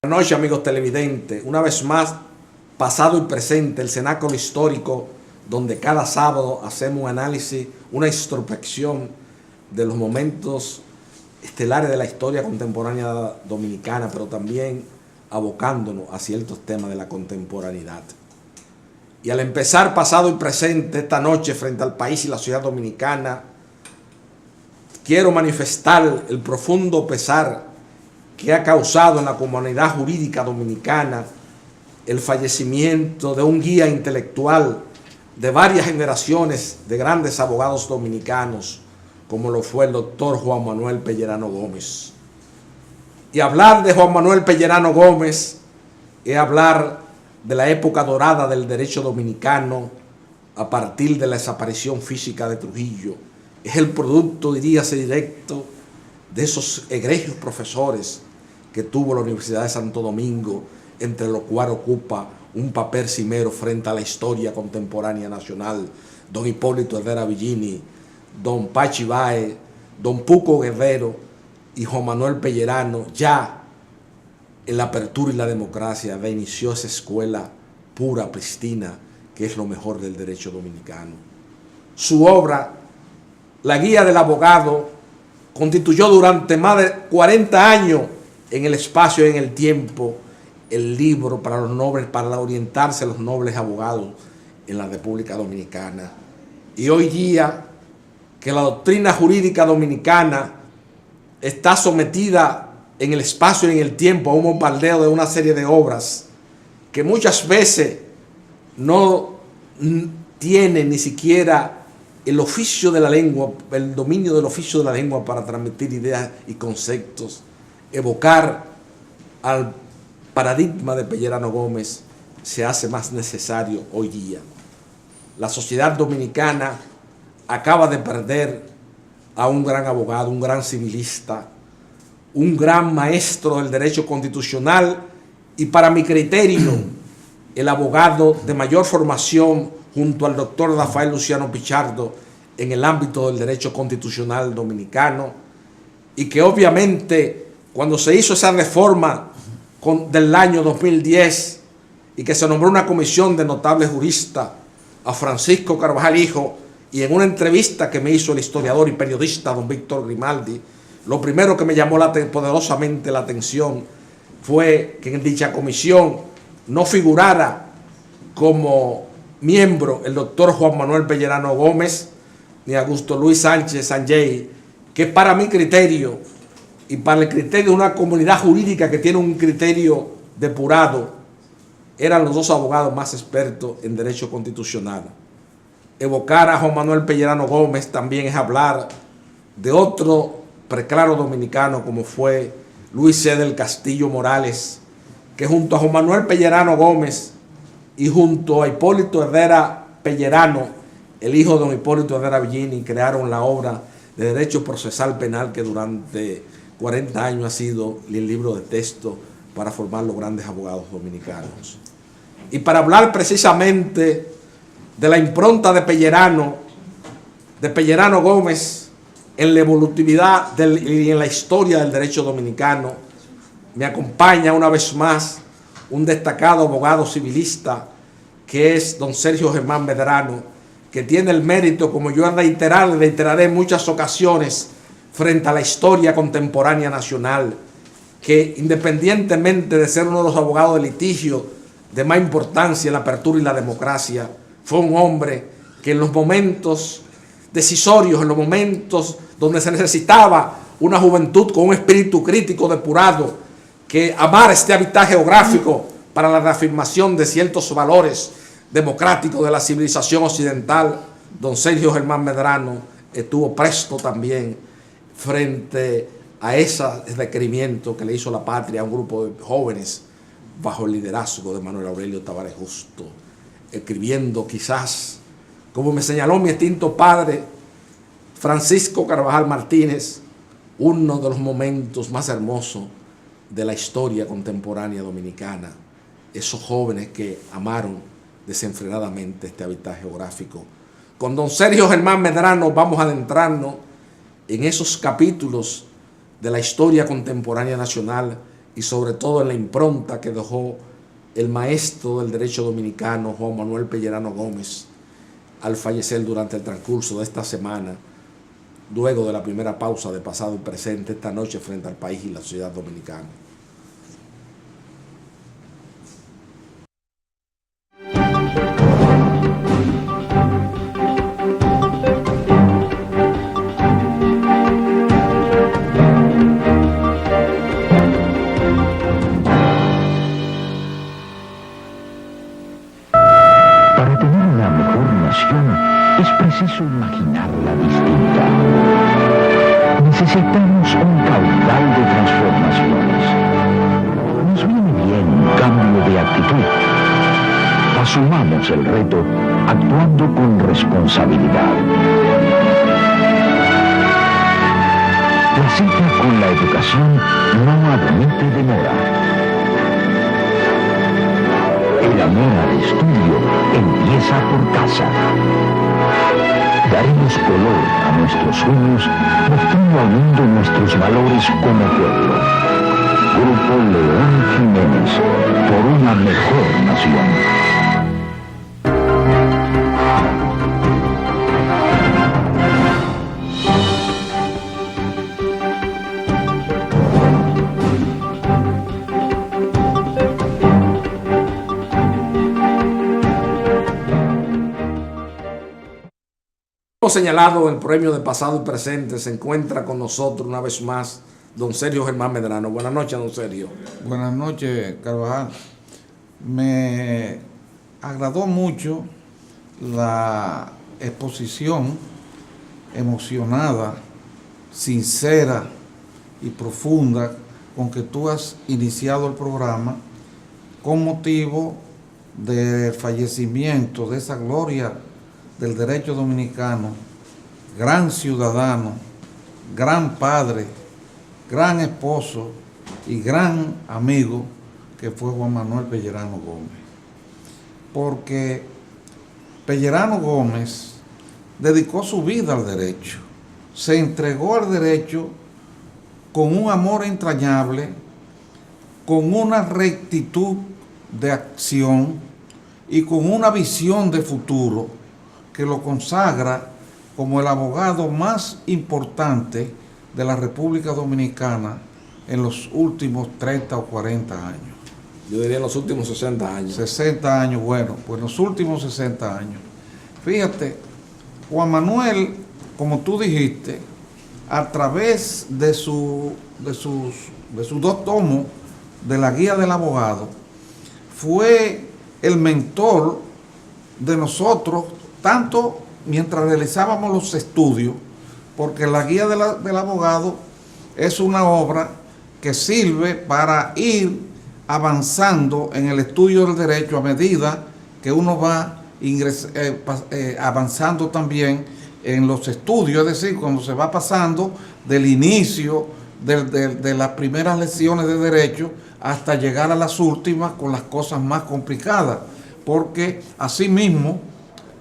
Buenas noches, amigos televidentes. Una vez más, pasado y presente, el cenáculo histórico, donde cada sábado hacemos un análisis, una introspección de los momentos estelares de la historia contemporánea dominicana, pero también abocándonos a ciertos temas de la contemporaneidad. Y al empezar pasado y presente esta noche frente al país y la ciudad dominicana, quiero manifestar el profundo pesar que ha causado en la comunidad jurídica dominicana el fallecimiento de un guía intelectual de varias generaciones de grandes abogados dominicanos, como lo fue el doctor Juan Manuel Pellerano Gómez. Y hablar de Juan Manuel Pellerano Gómez es hablar de la época dorada del derecho dominicano a partir de la desaparición física de Trujillo. Es el producto, diríase directo, de esos egregios profesores que tuvo la Universidad de Santo Domingo, entre los cuales ocupa un papel cimero frente a la historia contemporánea nacional, don Hipólito Herrera Villini, don Pachi Báez, don Puco Guerrero y Juan Manuel Pellerano. Ya en la apertura y la democracia inició esa escuela pura, pristina, que es lo mejor del derecho dominicano. Su obra, La Guía del Abogado, constituyó durante más de 40 años en el espacio y en el tiempo el libro para los nobles, para orientarse a los nobles abogados en la República Dominicana. Y hoy día que la doctrina jurídica dominicana está sometida en el espacio y en el tiempo a un bombardeo de una serie de obras que muchas veces no tienen ni siquiera el oficio de la lengua, el dominio del oficio de la lengua para transmitir ideas y conceptos, evocar al paradigma de Pellerano Gómez se hace más necesario hoy día. La sociedad dominicana acaba de perder a un gran abogado, un gran civilista, un gran maestro del derecho constitucional y, para mi criterio, el abogado de mayor formación junto al doctor Rafael Luciano Pichardo en el ámbito del derecho constitucional dominicano, y que obviamente cuando se hizo esa reforma del año 2010 y que se nombró una comisión de notables juristas a Francisco Carvajal Hijo, y en una entrevista que me hizo el historiador y periodista don Víctor Grimaldi, lo primero que me llamó poderosamente la atención fue que en dicha comisión no figurara como miembro el doctor Juan Manuel Pellerano Gómez ni Augusto Luis Sánchez Sanjay, que para mi criterio y para el criterio de una comunidad jurídica que tiene un criterio depurado, eran los dos abogados más expertos en derecho constitucional. Evocar a Juan Manuel Pellerano Gómez también es hablar de otro preclaro dominicano como fue Luis C. del Castillo Morales, que junto a Juan Manuel Pellerano Gómez y junto a Hipólito Herrera Pellerano, el hijo de don Hipólito Herrera Villini, crearon la obra de Derecho Procesal Penal que durante 40 años ha sido el libro de texto para formar los grandes abogados dominicanos. Y para hablar precisamente de la impronta de Pellerano Gómez en la evolutividad y en la historia del derecho dominicano, me acompaña una vez más un destacado abogado civilista que es don Sergio Germán Medrano, que tiene el mérito, como yo reiteraré en muchas ocasiones frente a la historia contemporánea nacional, que independientemente de ser uno de los abogados de litigio de más importancia en la apertura y la democracia, fue un hombre que en los momentos decisorios, en los momentos donde se necesitaba una juventud con un espíritu crítico depurado, que amara este hábitat geográfico para la reafirmación de ciertos valores democráticos de la civilización occidental, don Sergio Germán Medrano estuvo presto también frente a ese requerimiento que le hizo la patria a un grupo de jóvenes bajo el liderazgo de Manuel Aurelio Tavares Justo, escribiendo quizás, como me señaló mi extinto padre Francisco Carvajal Martínez, uno de los momentos más hermosos de la historia contemporánea dominicana, esos jóvenes que amaron desenfrenadamente este hábitat geográfico. Con don Sergio Germán Medrano vamos a adentrarnos en esos capítulos de la historia contemporánea nacional y sobre todo en la impronta que dejó el maestro del derecho dominicano, Juan Manuel Pellerano Gómez, al fallecer durante el transcurso de esta semana, luego de la primera pausa de pasado y presente esta noche frente al país y la sociedad dominicana. Es preciso imaginarla distinta. Necesitamos un caudal de transformaciones. Nos viene bien un cambio de actitud. Asumamos el reto actuando con responsabilidad. La cita con la educación no admite demora. El amor al estudio empieza por casa. Daremos color a nuestros sueños, mostrando al mundo nuestros valores como pueblo. Grupo León Jiménez, por una mejor nación. Como señalado en el premio de pasado y presente, se encuentra con nosotros una vez más don Sergio Germán Medrano. Buenas noches, don Sergio. Buenas noches, Carvajal. Me agradó mucho la exposición emocionada, sincera y profunda con que tú has iniciado el programa con motivo del fallecimiento de esa gloria del derecho dominicano, gran ciudadano, gran padre, gran esposo y gran amigo que fue Juan Manuel Pellerano Gómez. Porque Pellerano Gómez dedicó su vida al derecho, se entregó al derecho con un amor entrañable, con una rectitud de acción y con una visión de futuro que lo consagra como el abogado más importante de la República Dominicana en los últimos 30 o 40 años. Yo diría en los últimos 60 años. 60 años, bueno, pues los últimos 60 años. Fíjate, Juan Manuel, como tú dijiste, a través de sus dos tomos de la Guía del Abogado, fue el mentor de nosotros, tanto mientras realizábamos los estudios, porque la Guía del Abogado es una obra que sirve para ir avanzando en el estudio del derecho a medida que uno va avanzando también en los estudios, es decir, cuando se va pasando del inicio de las primeras lecciones de derecho hasta llegar a las últimas con las cosas más complicadas, porque asimismo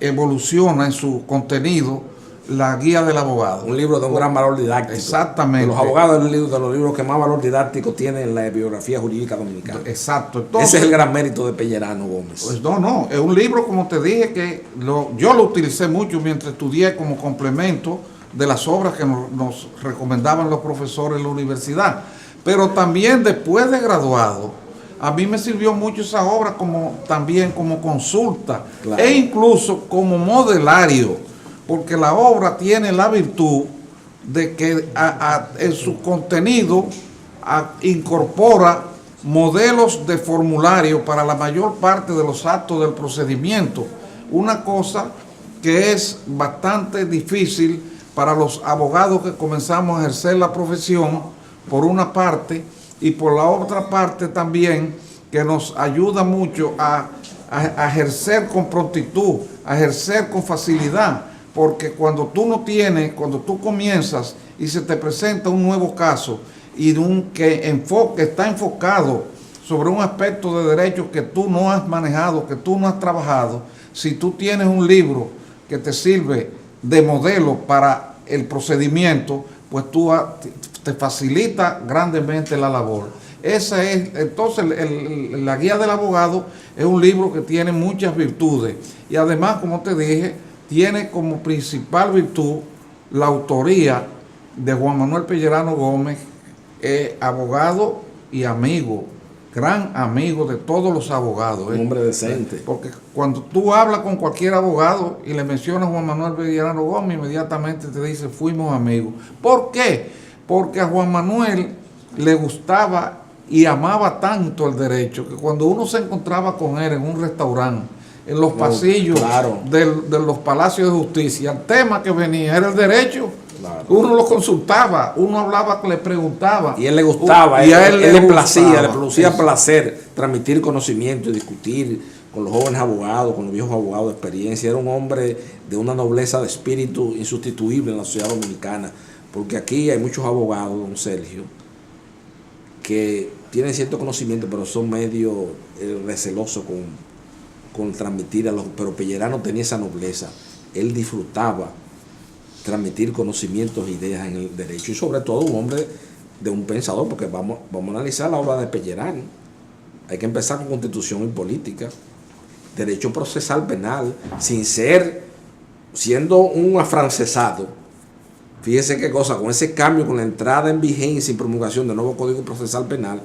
evoluciona en su contenido la Guía del Abogado. Un libro de un gran valor didáctico. Exactamente. De los abogados de los libros que más valor didáctico tiene en la biografía jurídica dominicana. Exacto. Entonces, ese es el gran mérito de Pellerano Gómez. Pues no, es un libro, como te dije, que yo lo utilicé mucho mientras estudié como complemento de las obras que nos recomendaban los profesores en la universidad. Pero también después de graduado, a mí me sirvió mucho esa obra también como consulta, claro, e incluso como modelario, porque la obra tiene la virtud de que en su contenido incorpora modelos de formulario para la mayor parte de los actos del procedimiento, una cosa que es bastante difícil para los abogados que comenzamos a ejercer la profesión, por una parte, y por la otra parte también, que nos ayuda mucho a ejercer con prontitud, a ejercer con facilidad, porque cuando tú comienzas y se te presenta un nuevo caso y que está enfocado sobre un aspecto de derecho que tú no has manejado, que tú no has trabajado, si tú tienes un libro que te sirve de modelo para el procedimiento, pues te facilita grandemente la labor. Esa es, entonces, la guía del abogado es un libro que tiene muchas virtudes y además, como te dije, tiene como principal virtud la autoría de Juan Manuel Pellerano Gómez, abogado y amigo, gran amigo de todos los abogados. Un hombre decente. Porque cuando tú hablas con cualquier abogado y le mencionas a Juan Manuel Pellerano Gómez, inmediatamente te dice, fuimos amigos. ¿Por qué? Porque a Juan Manuel le gustaba y amaba tanto el derecho que cuando uno se encontraba con él en un restaurante, en los pasillos de los palacios de justicia, el tema que venía era el derecho. Claro. Uno lo consultaba, uno hablaba, le preguntaba. Y él le gustaba, y a él le placía, le producía placer transmitir conocimiento y discutir con los jóvenes abogados, con los viejos abogados de experiencia. Era un hombre de una nobleza de espíritu insustituible en la sociedad dominicana, porque aquí hay muchos abogados, don Sergio, que tienen cierto conocimiento, pero son medio recelosos con transmitir a los... Pero Pellerano tenía esa nobleza, él disfrutaba transmitir conocimientos e ideas en el derecho, y sobre todo un hombre de un pensador, porque vamos a analizar la obra de Pellerano. Hay que empezar con Constitución y Política, Derecho Procesal Penal, siendo un afrancesado. Fíjese qué cosa, con ese cambio, con la entrada en vigencia y promulgación del nuevo Código Procesal Penal,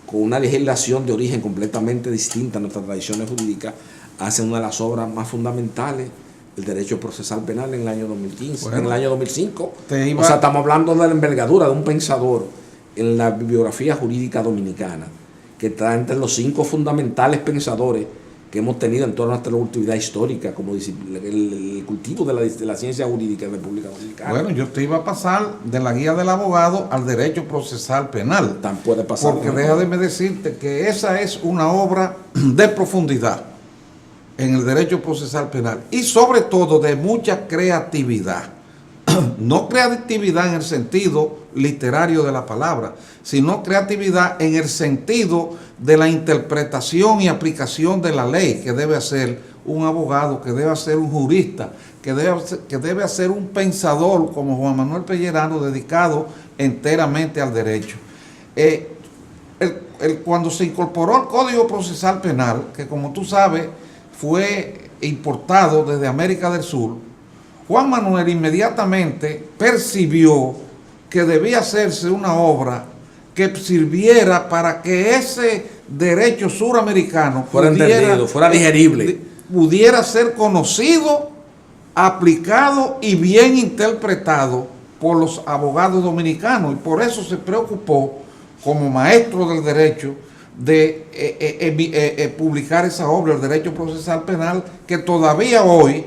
con una legislación de origen completamente distinta a nuestras tradiciones jurídicas, hace una de las obras más fundamentales el derecho procesal penal en el año 2015, bueno, en el año 2005. O sea, estamos hablando de la envergadura de un pensador en la bibliografía jurídica dominicana, que está entre los 5 fundamentales pensadores que hemos tenido en toda nuestra actividad histórica, como el cultivo de la ciencia jurídica en la República Dominicana. Bueno, yo te iba a pasar de la guía del abogado al derecho procesal penal. Tan puede pasar. Porque déjame decirte que esa es una obra de profundidad en el derecho procesal penal y sobre todo de mucha creatividad. No creatividad en el sentido literario de la palabra, sino creatividad en el sentido de la interpretación y aplicación de la ley que debe hacer un abogado, que debe hacer un jurista, que debe hacer un pensador como Juan Manuel Pellerano, dedicado enteramente al derecho. Cuando se incorporó al Código Procesal Penal, que como tú sabes fue importado desde América del Sur, Juan Manuel inmediatamente percibió que debía hacerse una obra que sirviera para que ese derecho suramericano fuera entendido, fuera digerible, pudiera ser conocido, aplicado y bien interpretado por los abogados dominicanos, y por eso se preocupó como maestro del derecho de publicar esa obra, el derecho procesal penal, que todavía hoy,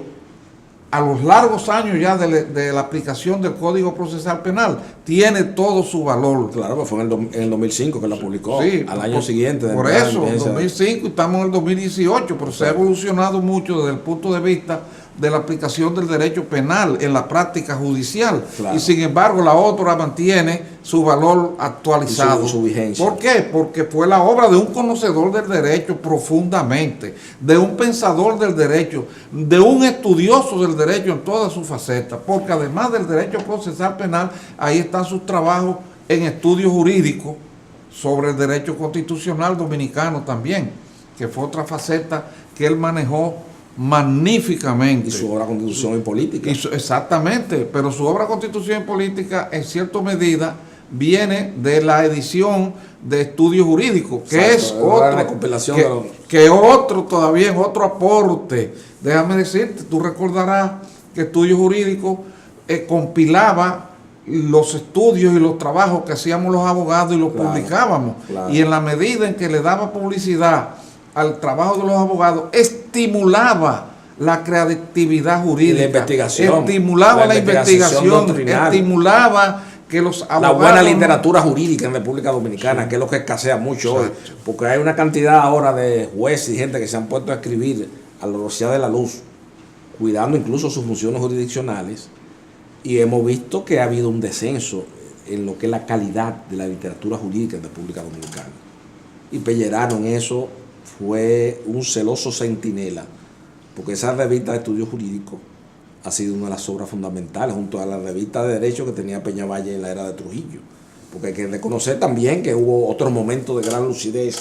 a los largos años ya de la aplicación del Código Procesal Penal, tiene todo su valor. Claro, pues fue en el 2005 que la publicó, sí, al año siguiente. Por eso, en 2005, estamos en el 2018, pero sí, se ha evolucionado mucho desde el punto de vista de la aplicación del derecho penal en la práctica judicial. Claro. Y sin embargo la otra mantiene su valor actualizado. Y su vigencia. ¿Por qué? Porque fue la obra de un conocedor del derecho profundamente, de un pensador del derecho, de un estudioso del derecho en todas sus facetas, porque además del derecho procesal penal, ahí están sus trabajos en estudios jurídicos sobre el derecho constitucional dominicano también, que fue otra faceta que él manejó magníficamente. Y su obra Constitución y Política. Exactamente, pero su obra Constitución y Política en cierta medida viene de la edición de Estudios Jurídicos, que exacto, es otra recopilación que otro todavía es otro aporte. Déjame decirte, tú recordarás que Estudios Jurídicos compilaba los estudios y los trabajos que hacíamos los abogados y los publicábamos. Claro. Y en la medida en que le daba publicidad al trabajo de los abogados, estimulaba la creatividad jurídica, la investigación, estimulaba la investigación, estimulaba que los abogados... La buena literatura jurídica en República Dominicana, sí, que es lo que escasea mucho hoy, porque hay una cantidad ahora de jueces y gente que se han puesto a escribir a la velocidad de la luz, cuidando incluso sus funciones jurisdiccionales, y hemos visto que ha habido un descenso en lo que es la calidad de la literatura jurídica en República Dominicana. Y Pellerano en eso fue un celoso centinela, porque esa revista de estudios jurídicos ha sido una de las obras fundamentales, junto a la revista de derecho que tenía Peñavalle en la era de Trujillo. porque hay que reconocer también que hubo otros momentos de gran lucidez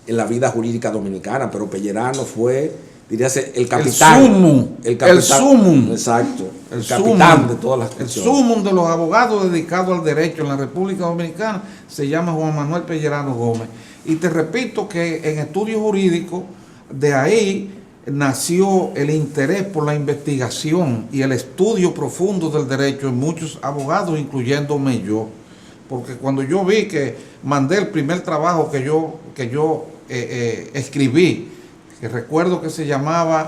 en la vida jurídica dominicana, pero Pellerano fue, diríase, el capitán. El sumum. Exacto. El capitán de todas las El cuestiones. sumum de los abogados dedicados al derecho en la República Dominicana se llama Juan Manuel Pellerano Gómez. Y te repito que en estudios jurídicos, de ahí nació el interés por la investigación y el estudio profundo del derecho en muchos abogados, incluyéndome yo. Porque cuando yo vi que mandé el primer trabajo que yo escribí, que recuerdo que se llamaba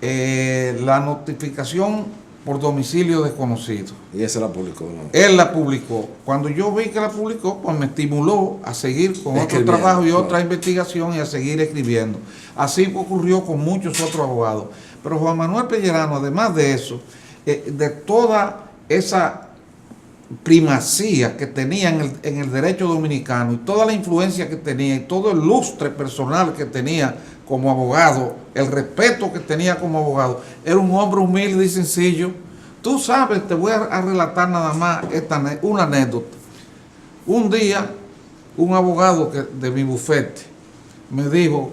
La notificación por domicilio desconocido. Y esa la publicó, ¿no? Él la publicó. Cuando yo vi que la publicó, pues me estimuló a seguir con otro trabajo y otra investigación y a seguir escribiendo. Así ocurrió con muchos otros abogados. Pero Juan Manuel Pellerano, además de eso, de toda esa primacía que tenía en el derecho dominicano y toda la influencia que tenía y todo el lustre personal que tenía como abogado, el respeto que tenía como abogado, era un hombre humilde y sencillo. Tú sabes, te voy a relatar nada más una anécdota. Un día, un abogado de mi bufete me dijo,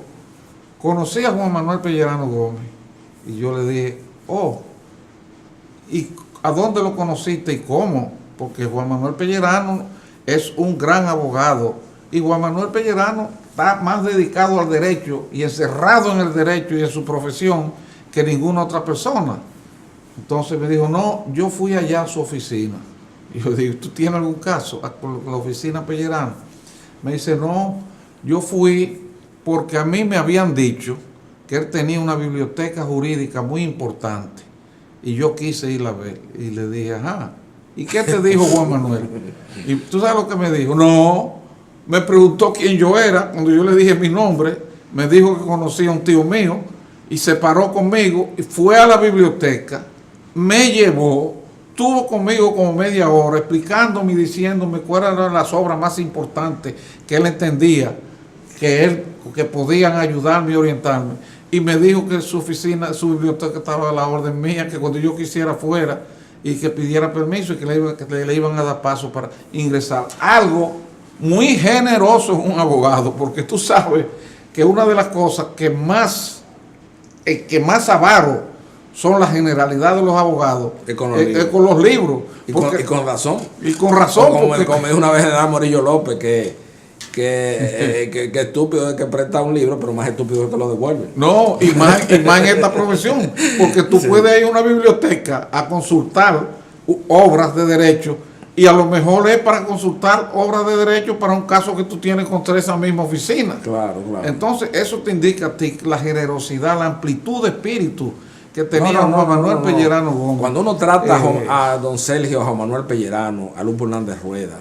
conocí a Juan Manuel Pellerano Gómez. Y yo le dije, oh, ¿y a dónde lo conociste y cómo? Porque Juan Manuel Pellerano es un gran abogado y Juan Manuel Pellerano está más dedicado al derecho y encerrado en el derecho y en su profesión que ninguna otra persona. Entonces me dijo, no, yo fui allá a su oficina. Y yo digo, ¿tú tienes algún caso con la oficina Pellerano? Me dice, no, yo fui porque a mí me habían dicho que él tenía una biblioteca jurídica muy importante y yo quise ir a ver. Y le dije, ajá, ¿y qué te dijo Juan Manuel? Y tú sabes lo que me dijo. No, me preguntó quién yo era. Cuando yo le dije mi nombre, me dijo que conocía a un tío mío y se paró conmigo y fue a la biblioteca, me llevó, estuvo conmigo como media hora explicándome y diciéndome cuáles eran las obras más importantes que él entendía que podían ayudarme y orientarme. Y me dijo que su oficina, su biblioteca estaba a la orden mía, que cuando yo quisiera fuera y que pidiera permiso y que le iban a dar paso para ingresar. Algo muy generoso en un abogado, porque tú sabes que una de las cosas que más avaro son las generalidades de los abogados con los libros. Y con razón. Y con razón. Como me dijo una vez General Morillo López, que estúpido es que presta un libro, pero más estúpido es que lo devuelve. No, y más en esta profesión, porque tú puedes ir a una biblioteca a consultar obras de derecho y a lo mejor es para consultar obras de derecho para un caso que tú tienes contra esa misma oficina. Claro, claro. Entonces eso te indica a ti la generosidad, la amplitud de espíritu que tenía Juan Manuel Pellerano Gómez. Cuando uno trata a don Sergio, a Juan Manuel Pellerano, a Lupo Hernández Rueda,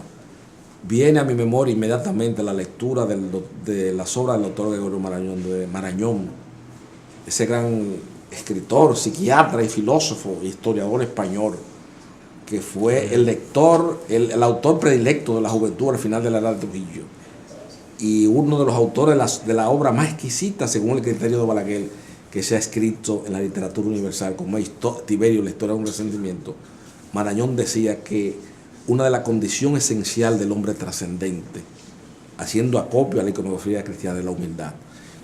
viene a mi memoria inmediatamente la lectura de las obras del doctor Gregorio Marañón, ese gran escritor, psiquiatra y filósofo, historiador español, que fue el lector, el autor predilecto de la juventud al final de la Edad de Trujillo, y uno de los autores de la obra más exquisita, según el criterio de Balaguer, que se ha escrito en la literatura universal, como Tiberio, la historia de un resentimiento. Marañón decía que una de las condiciones esenciales del hombre trascendente, haciendo acopio a la iconografía cristiana, es la humildad.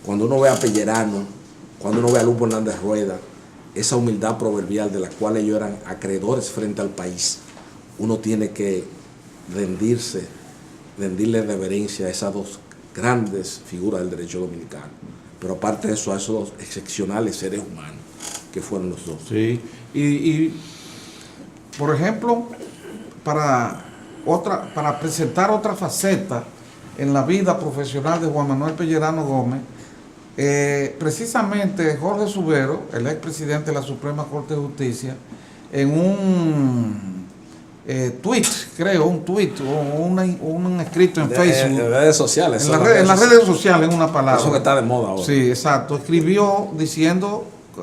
Cuando uno ve a Pellerano, cuando uno ve a Lupo Hernández Rueda, esa humildad proverbial de la cual ellos eran acreedores frente al país, uno tiene que rendirle reverencia a esas dos grandes figuras del derecho dominicano. Pero aparte de eso, a esos dos excepcionales seres humanos que fueron los dos. Sí, y por ejemplo, para presentar otra faceta en la vida profesional de Juan Manuel Pellerano Gómez, precisamente Jorge Subero, el expresidente de la Suprema Corte de Justicia, en un tweet o un escrito en Facebook. En redes sociales. En las redes sociales, en una palabra. Eso que está de moda ahora. Sí, exacto. Escribió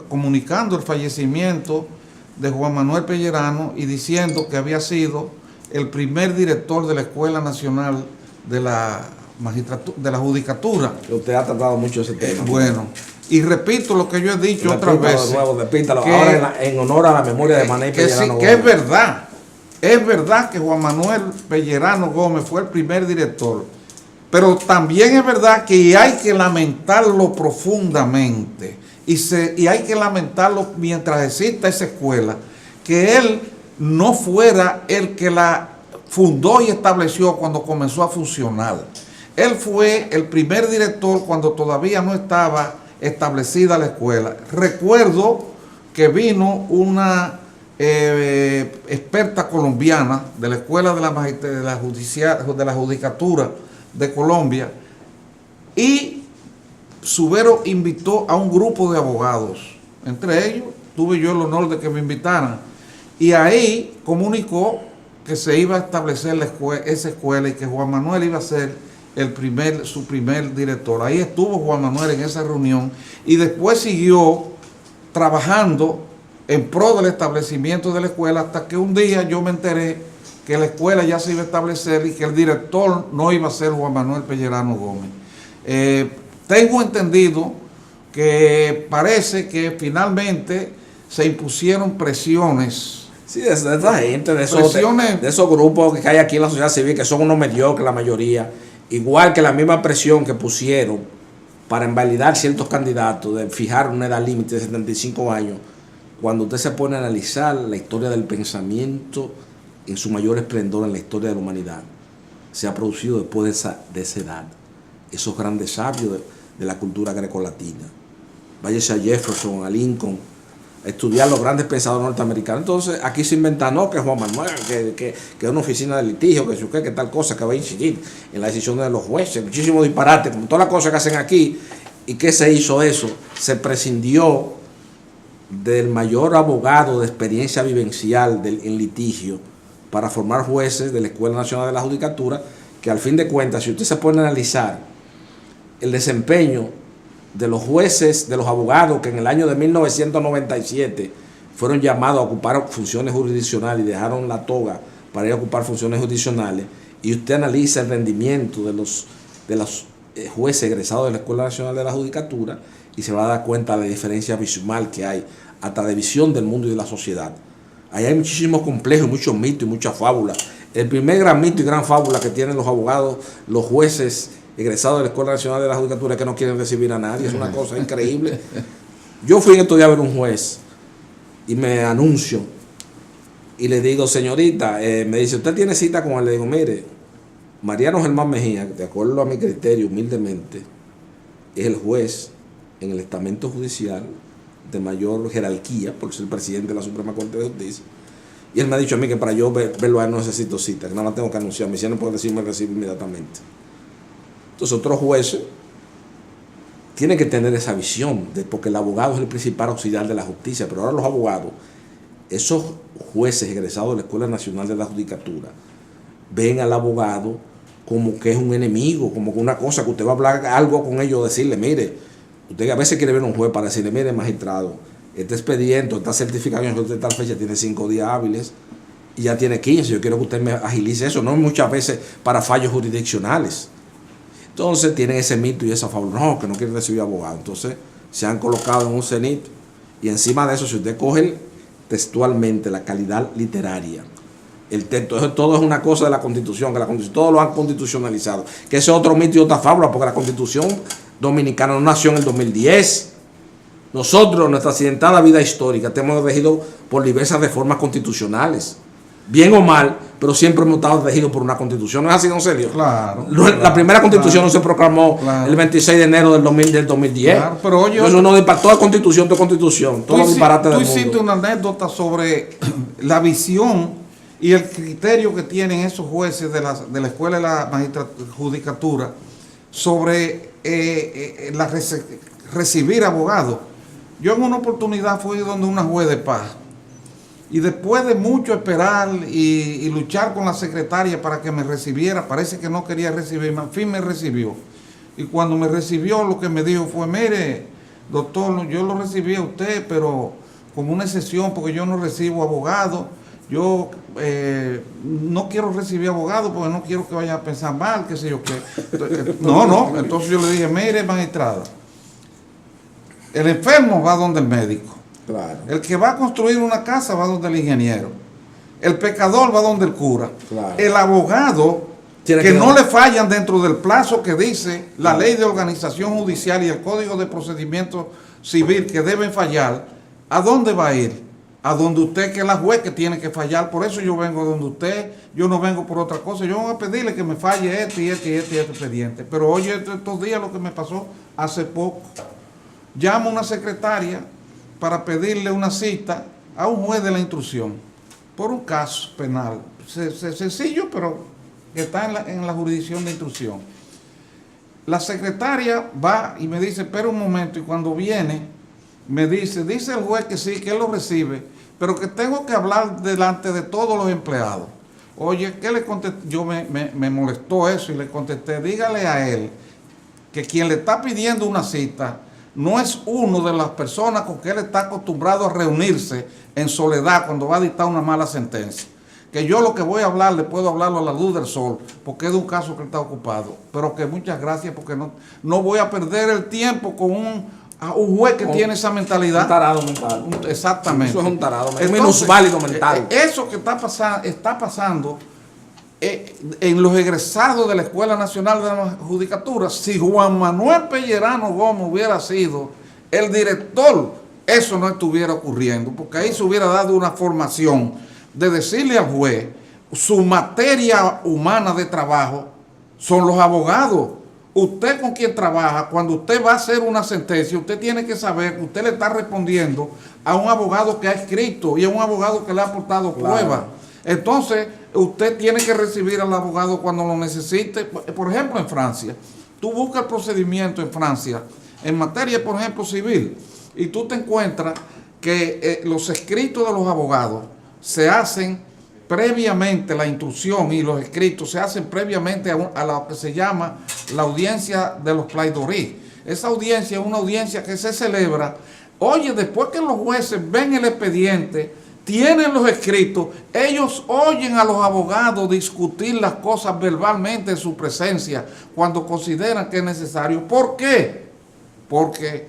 comunicando el fallecimiento de Juan Manuel Pellerano y diciendo que había sido el primer director de la Escuela Nacional de la Judicatura. Usted ha tratado mucho ese tema. Bueno, y repito lo que yo he dicho otras veces. Repítalo. Ahora en honor a la memoria de Manuel Pellerano. Que es verdad. Es verdad que Juan Manuel Pellerano Gómez fue el primer director, pero también es verdad que hay que lamentarlo profundamente y hay que lamentarlo mientras exista esa escuela, que él no fuera el que la fundó y estableció cuando comenzó a funcionar. Él fue el primer director cuando todavía no estaba establecida la escuela. Recuerdo que vino una experta colombiana de la Escuela de la Judicatura de Colombia, y Subero invitó a un grupo de abogados. Entre ellos tuve yo el honor de que me invitaran, y ahí comunicó que se iba a establecer esa escuela y que Juan Manuel iba a ser su primer director. Ahí estuvo Juan Manuel en esa reunión y después siguió trabajando en pro del establecimiento de la escuela, hasta que un día yo me enteré que la escuela ya se iba a establecer y que el director no iba a ser Juan Manuel Pellerano Gómez. Tengo entendido que parece que finalmente se impusieron presiones. Sí, de esa gente, de esos grupos que hay aquí en la sociedad civil, que son unos mediocres la mayoría, igual que la misma presión que pusieron para invalidar ciertos candidatos, de fijar una edad límite de 75 años, cuando usted se pone a analizar la historia del pensamiento en su mayor esplendor en la historia de la humanidad, se ha producido después de esa edad. Esos grandes sabios de la cultura grecolatina. Váyase a Jefferson, a Lincoln, a estudiar los grandes pensadores norteamericanos. Entonces aquí se inventa, no, que Juan Manuel, que es una oficina de litigio, que tal cosa, que va a incidir en las decisiones de los jueces, muchísimo disparate, como todas las cosas que hacen aquí. ¿Y qué se hizo eso? Se prescindió del mayor abogado de experiencia vivencial en litigio para formar jueces de la Escuela Nacional de la Judicatura, que al fin de cuentas, si usted se pone a analizar el desempeño de los jueces, de los abogados que en el año de 1997 fueron llamados a ocupar funciones jurisdiccionales y dejaron la toga para ir a ocupar funciones jurisdiccionales, y usted analiza el rendimiento de los jueces egresados de la Escuela Nacional de la Judicatura, y se va a dar cuenta de la diferencia abismal que hay, hasta de visión del mundo y de la sociedad. Ahí hay muchísimos complejos, muchos mitos y muchas fábulas. El primer gran mito y gran fábula que tienen los abogados, los jueces egresados de la Escuela Nacional de la Judicatura, es que no quieren recibir a nadie. Es una cosa increíble. Yo fui en estos días a ver un juez y me anuncio y le digo, señorita, me dice, ¿usted tiene cita con él? Le digo, mire, Mariano Germán Mejía, de acuerdo a mi criterio, humildemente, es el juez en el estamento judicial de mayor jerarquía, por ser presidente de la Suprema Corte de Justicia. Y él me ha dicho a mí que para yo verlo a él no necesito cita, que nada más tengo que anunciarme, si él no puede decirme, recibo inmediatamente. Entonces otros jueces tienen que tener esa visión, porque el abogado es el principal auxiliar de la justicia, pero ahora los abogados, esos jueces egresados de la Escuela Nacional de la Judicatura, ven al abogado como que es un enemigo, como que una cosa que usted va a hablar algo con ellos, decirle, mire, usted a veces quiere ver a un juez para decirle, mire, magistrado, este expediente, esta certificación de tal fecha tiene 5 días hábiles y ya tiene 15, yo quiero que usted me agilice eso, no muchas veces para fallos jurisdiccionales. Entonces tienen ese mito y esa fábula, no, que no quieren recibir abogado. Entonces se han colocado en un cenit, y encima de eso, si usted coge textualmente la calidad literaria, el texto, eso todo es una cosa de la Constitución, que la Constitución, todo lo han constitucionalizado, que ese es otro mito y otra fábula, porque la Constitución dominicana no nació en el 2010. Nosotros, nuestra accidentada vida histórica, estamos regidos por diversas reformas constitucionales, bien o mal, pero siempre hemos estado regidos por una constitución. ¿No es así, don Celio? Claro. La primera constitución no se proclamó el 26 de enero del 2010. Claro, pero oye, eso no disparó, toda constitución, todo disparate del mundo. Tú hiciste una anécdota sobre la visión y el criterio que tienen esos jueces de la Escuela de la Judicatura sobre recibir abogados. Yo en una oportunidad fui donde una juez de paz, y después de mucho esperar y luchar con la secretaria para que me recibiera, parece que no quería recibirme, al fin me recibió. Y cuando me recibió, lo que me dijo fue, mire, doctor, yo lo recibí a usted, pero como una excepción, porque yo no recibo abogado. Yo no quiero recibir abogado porque no quiero que vayan a pensar mal, qué sé yo qué. No. Entonces yo le dije, mire, magistrada, el enfermo va donde el médico. Claro. El que va a construir una casa va donde el ingeniero. El pecador va donde el cura. Claro. El abogado, Tiene que que no dar. le fallan dentro del plazo que dice la ley de organización judicial y el código de procedimiento civil que deben fallar, ¿a dónde va a ir? A donde usted, que es la juez que tiene que fallar. Por eso yo vengo donde usted, yo no vengo por otra cosa. Yo voy a pedirle que me falle este expediente. Pero oye, estos días lo que me pasó hace poco. Llamo a una secretaria para pedirle una cita a un juez de la instrucción por un caso penal. Sencillo, pero que está en la jurisdicción de instrucción. La secretaria va y me dice, espera un momento, y cuando viene, me dice el juez que sí, que él lo recibe, pero que tengo que hablar delante de todos los empleados. Oye, ¿qué le contesté? Yo me molestó eso y le contesté, dígale a él que quien le está pidiendo una cita no es uno de las personas con que él está acostumbrado a reunirse en soledad cuando va a dictar una mala sentencia. Que yo lo que voy a hablar, le puedo hablarlo a la luz del sol, porque es de un caso que él está ocupado. Pero que muchas gracias, porque no voy a perder el tiempo con un juez que tiene esa mentalidad. Un tarado mental. Exactamente. Eso es un tarado mental. Un Entonces, minusválido mental. Eso que está pasando en los egresados de la Escuela Nacional de la Judicatura. Si Juan Manuel Pellerano Gómez hubiera sido el director, eso no estuviera ocurriendo, porque ahí se hubiera dado una formación de decirle al juez, su materia humana de trabajo son los abogados. Usted con quien trabaja, cuando usted va a hacer una sentencia, usted tiene que saber que usted le está respondiendo a un abogado que ha escrito y a un abogado que le ha aportado pruebas. Entonces, usted tiene que recibir al abogado cuando lo necesite. Por ejemplo, en Francia, tú buscas el procedimiento en Francia, en materia, por ejemplo, civil, y tú te encuentras que los escritos de los abogados se hacen previamente, la instrucción y los escritos se hacen previamente a lo que se llama la audiencia de los plaidoiries. Esa audiencia es una audiencia que se celebra, oye, después que los jueces ven el expediente, tienen los escritos, ellos oyen a los abogados discutir las cosas verbalmente en su presencia cuando consideran que es necesario. ¿Por qué? Porque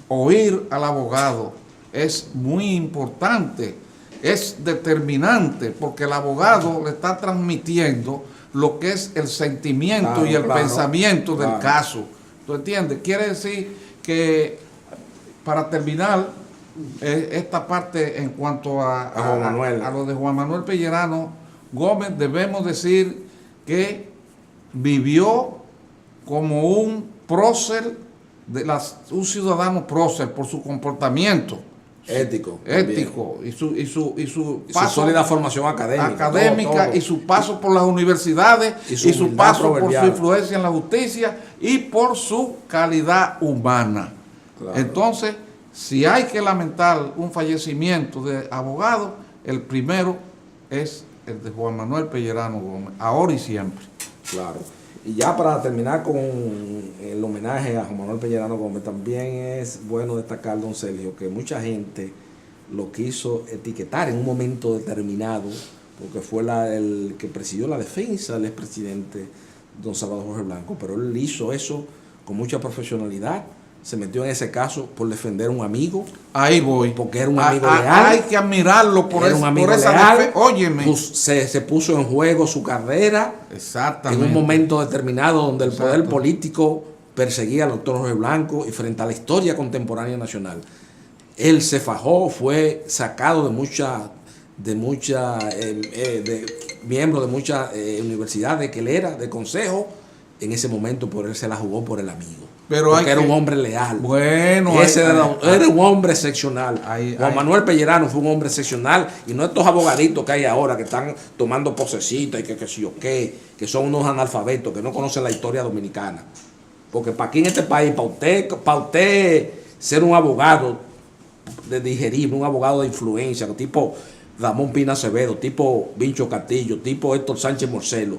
oír al abogado es muy importante. Es determinante, porque el abogado le está transmitiendo lo que es el sentimiento y el pensamiento del caso. ¿Tú entiendes? Quiere decir que, para terminar esta parte en cuanto a lo de Juan Manuel Pellerano Gómez, debemos decir que vivió como un prócer, un ciudadano prócer por su comportamiento ético y su paso, sólida formación académica todo. Y su paso por las universidades y su paso por su influencia en la justicia y por su calidad humana. Claro. Entonces, si hay que lamentar un fallecimiento de abogado, el primero es el de Juan Manuel Pellerano Gómez, ahora y siempre. Claro. Y ya para terminar con el homenaje a Juan Manuel Pellerano Gómez, también es bueno destacar, don Sergio, que mucha gente lo quiso etiquetar en un momento determinado, porque fue el que presidió la defensa del expresidente don Salvador Jorge Blanco, pero él hizo eso con mucha profesionalidad, se metió en ese caso por defender a un amigo. Ahí voy. Porque era un amigo leal. Hay que admirarlo por un amigo esa leal. Óyeme. Se puso en juego su carrera. Exactamente. En un momento determinado donde el poder político perseguía al doctor Jorge Blanco y frente a la historia contemporánea nacional. Él se fajó, fue sacado de miembro de muchas universidades que él era, de consejo. En ese momento por él se la jugó por el amigo. Porque era un hombre leal. Bueno, era un hombre excepcional. Juan Manuel Pellerano fue un hombre excepcional. Y no estos abogaditos que hay ahora que están tomando posecitas y que son unos analfabetos, que no conocen la historia dominicana. Porque para aquí en este país, para usted ser un abogado de digerir, un abogado de influencia, tipo Ramón Pina Acevedo, tipo Vincho Castillo, tipo Héctor Sánchez Morcelo,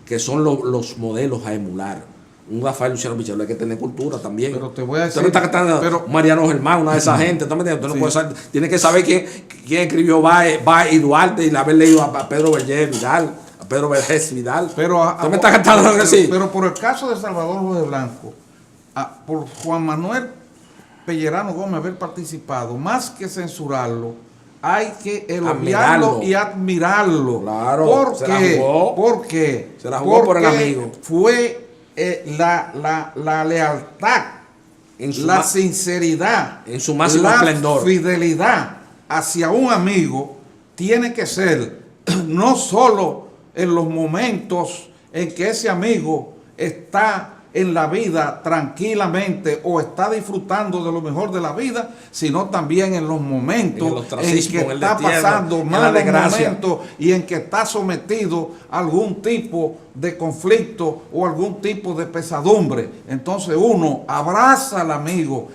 que son los modelos a emular. Un Rafael Luciano Pichardo, hay que tener cultura también. Pero te voy a decir. Usted no está pero Mariano Germán, una de esas gente. Usted no puede saber, tiene que saber quién escribió Va y Duarte y haber leído a Pedro Vergés Vidal, a Pedro Vergés Vidal. Usted me está cantando así. Pero por el caso de Salvador Jorge Blanco, por Juan Manuel Pellerano Gómez haber participado, más que censurarlo, hay que elogiarlo y admirarlo. Claro, ¿Por se la qué? jugó. ¿Por qué? Se la jugó por el amigo. Fue la lealtad, la sinceridad, en su máximo la esplendor. fidelidad hacia un amigo tiene que ser no solo en los momentos en que ese amigo está en la vida tranquilamente o está disfrutando de lo mejor de la vida, sino también en los momentos en que está pasando malos momentos y en que está sometido a algún tipo de conflicto o algún tipo de pesadumbre. Entonces uno abraza al amigo,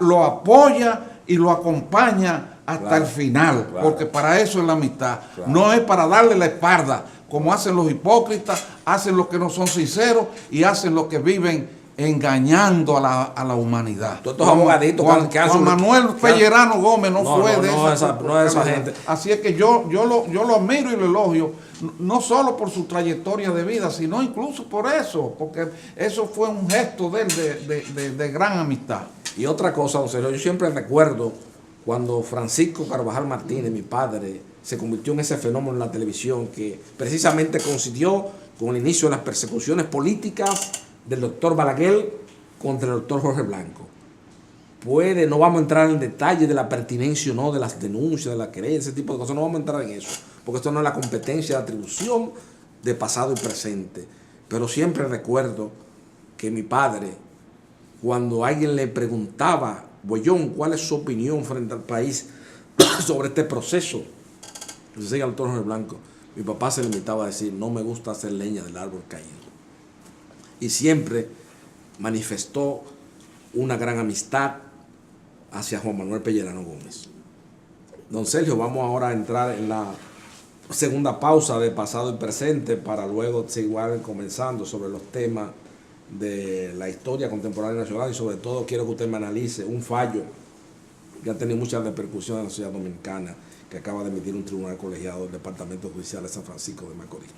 lo apoya y lo acompaña hasta el final, porque para eso es la amistad. No es para darle la espalda, como hacen los hipócritas, hacen los que no son sinceros y hacen los que viven engañando a la humanidad. Todos estos abogaditos Juan Manuel Pellerano Gómez no fue de esa gente. Así es que yo lo admiro y lo elogio, no solo por su trayectoria de vida, sino incluso por eso, porque eso fue un gesto de él de gran amistad. Y otra cosa, don Sergio, yo siempre recuerdo cuando Francisco Carvajal Martínez, mi padre, se convirtió en ese fenómeno en la televisión que precisamente coincidió con el inicio de las persecuciones políticas del doctor Balaguer contra el doctor Jorge Blanco. No vamos a entrar en detalle de la pertinencia o no de las denuncias, de la querella, ese tipo de cosas, no vamos a entrar en eso, porque esto no es la competencia de atribución de pasado y presente. Pero siempre recuerdo que mi padre, cuando alguien le preguntaba, Bollón, ¿cuál es su opinión frente al país sobre este proceso? Decía el doctor Jorge Blanco, mi papá se limitaba a decir, no me gusta hacer leña del árbol caído. Y siempre manifestó una gran amistad hacia Juan Manuel Pellerano Gómez. Don Sergio, vamos ahora a entrar en la segunda pausa de pasado y presente para luego seguir comenzando sobre los temas de la historia contemporánea nacional y sobre todo quiero que usted me analice un fallo que ha tenido mucha repercusión en la sociedad dominicana que acaba de emitir un tribunal colegiado del Departamento Judicial de San Francisco de Macorís.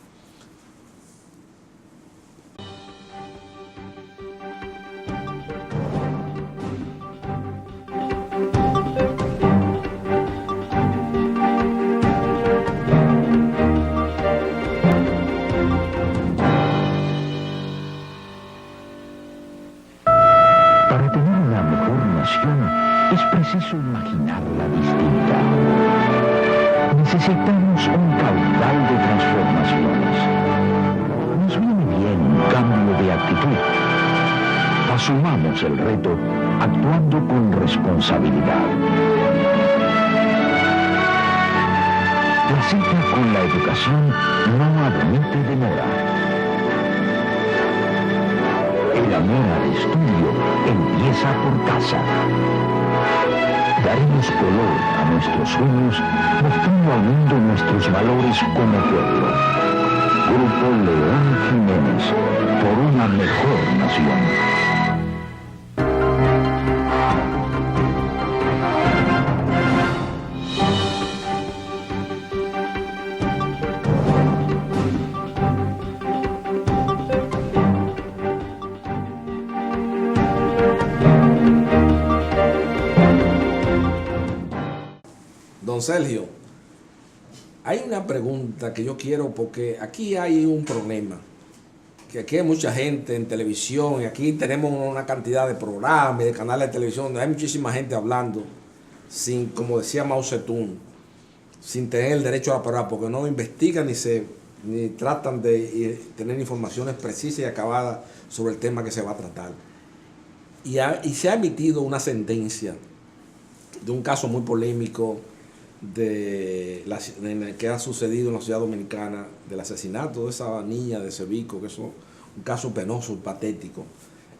Para tener una mejor nación es preciso imaginarla distinta. Necesitamos un caudal de transformaciones. Nos viene bien un cambio de actitud. Asumamos el reto actuando con responsabilidad. La cita con la educación no admite demora. El amor al estudio empieza por casa. Daremos color a nuestros sueños, mostrando al mundo nuestros valores como pueblo. Grupo León Jiménez, por una mejor nación. Don Sergio, hay una pregunta que yo quiero, porque aquí hay un problema, que aquí hay mucha gente en televisión, y aquí tenemos una cantidad de programas y de canales de televisión, donde hay muchísima gente hablando, sin, como decía Mao Zedong, sin tener el derecho a la palabra, porque no investigan ni tratan de tener informaciones precisas y acabadas sobre el tema que se va a tratar. Y se ha emitido una sentencia de un caso muy polémico que ha sucedido en la sociedad dominicana, del asesinato de esa niña de Cebico, que es un caso penoso y patético.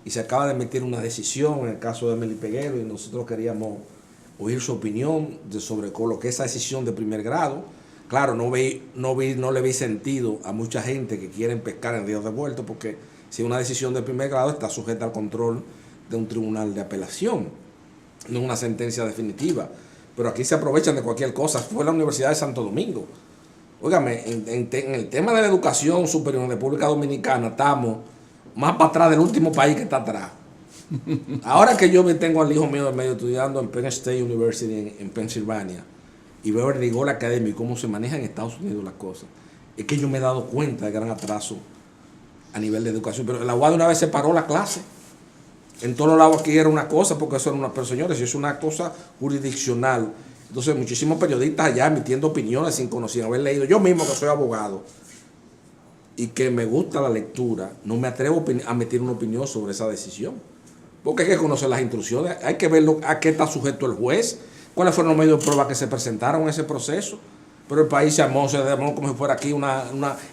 Y se acaba de emitir una decisión en el caso de Emily Peguero y nosotros queríamos oír su opinión sobre lo que es esa decisión de primer grado. Claro, no le vi sentido a mucha gente que quieren pescar en río revuelto, porque si una decisión de primer grado está sujeta al control de un tribunal de apelación, no una sentencia definitiva. Pero aquí se aprovechan de cualquier cosa. Fue la Universidad de Santo Domingo. Óigame, en el tema de la educación superior en la República Dominicana estamos más para atrás del último país que está atrás. Ahora que yo tengo al hijo mío del medio estudiando en Penn State University en Pensilvania, y veo el rigor académico y cómo se maneja en Estados Unidos las cosas, es que yo me he dado cuenta del gran atraso a nivel de educación. Pero la UAS una vez se paró la clase. En todos lados aquí era una cosa, porque eso era una... Pero señores, es una cosa jurisdiccional. Entonces, muchísimos periodistas allá emitiendo opiniones sin conocer, haber leído. Yo mismo, que soy abogado y que me gusta la lectura, no me atrevo a emitir una opinión sobre esa decisión. Porque hay que conocer las instrucciones, hay que ver a qué está sujeto el juez, cuáles fueron los medios de prueba que se presentaron en ese proceso. Pero el país se armó como si fuera aquí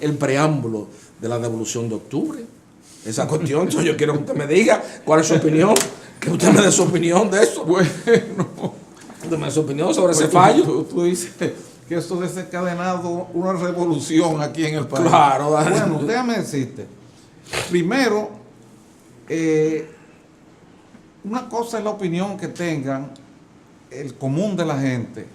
el preámbulo de la devolución de octubre. Esa cuestión, yo quiero que usted me diga cuál es su opinión, que usted me dé su opinión de eso. Bueno, usted me dé su opinión sobre ese fallo. Tú dices que esto ha desencadenado una revolución aquí en el país. Claro. Bueno, déjame decirte. Primero, una cosa es la opinión que tengan el común de la gente,